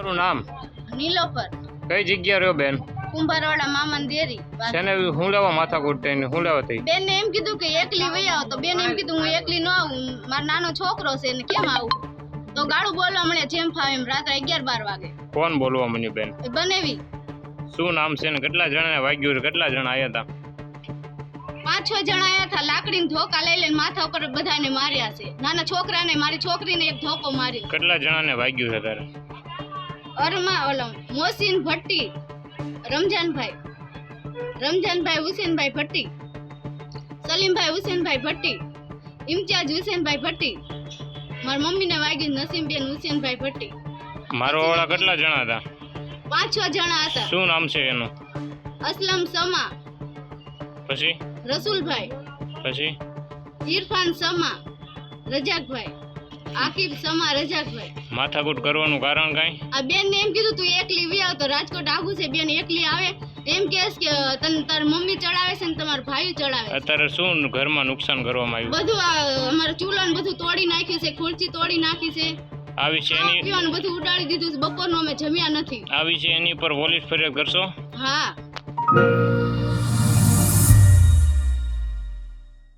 તમારું નામ? નીલોફર, કઈ જગ્યા રહ્યો બેન? કુંભારવાડા મામાની દેરી. શેને હું લેવા માથાકૂટ થઈને હું લેવા થઈ? બેન ને એમ કીધું કે એકલી વહી આવો, તો બેન એમ કીધું હું એકલી ન આવું, મારો નાનો છોકરો છે ને કેમ આવું? તો ગાળું બોલવા મળે જેમ ફાવે એમ. રાત્રે 11-12 વાગે. કોણ બોલવા મળ્યું બેન? એ બનેવી. શું નામ છે ને કેટલા જણાને વાગ્યું? કેટલા જણા આવ્યા હતા? 5-6 જણા આયા હતા. લાકડીને ધોકા લઈ લઈને માથા ઉપર બધાને માર્યા છે. નાના છોકરાને, મારી છોકરીને એક ધોકો માર્યો. કેટલા જણાને વાગ્યું છે તારે? મોસીન ભટ્ટી, રમજાનભાઈ હુસેનભાઈ ભટ્ટી, સલીમભાઈ હુસેનભાઈ ભટ્ટી, ઇમ્તિયાજ હુસેનભાઈ ભટ્ટી. મારી મમ્મીને વાગ્યું નસીમબેન હુસેનભાઈ ભટ્ટી. મારવાવાળા કેટલા જણા હતા? 5-6 જણા હતા. શું નામ છે એનું? અસલમ સમા, પછી રસુલભાઈ, પછી ઇરફાન સમા, રજાકભાઈ, આકિબ સમા, રજાકભાઈ. માથાકૂટ કરવાનું કારણ કાંઈ? આ બેન ને એમ કીધું તું એકલી વી આવ, તો રાજકોટ આવું છે. બેન એકલી આવે એમ કહેશ કે તને તાર મમ્મી ચડાવે છે ને તમારા ભાઈ ચડાવે છે. અત્યારે શું ઘરમાં નુકસાન કરવામાં આવ્યું? બધું અમારા ચૂલા ને બધું તોડી નાખ્યું છે, ખુરચી તોડી નાખી છે, આ વિશે એની પીવાનું બધું ઉડાડી દીધું છે. બપોરનું અમે જમ્યા નથી. આ વિશે એની પર પોલીસ ફરિયાદ કરશો? હા.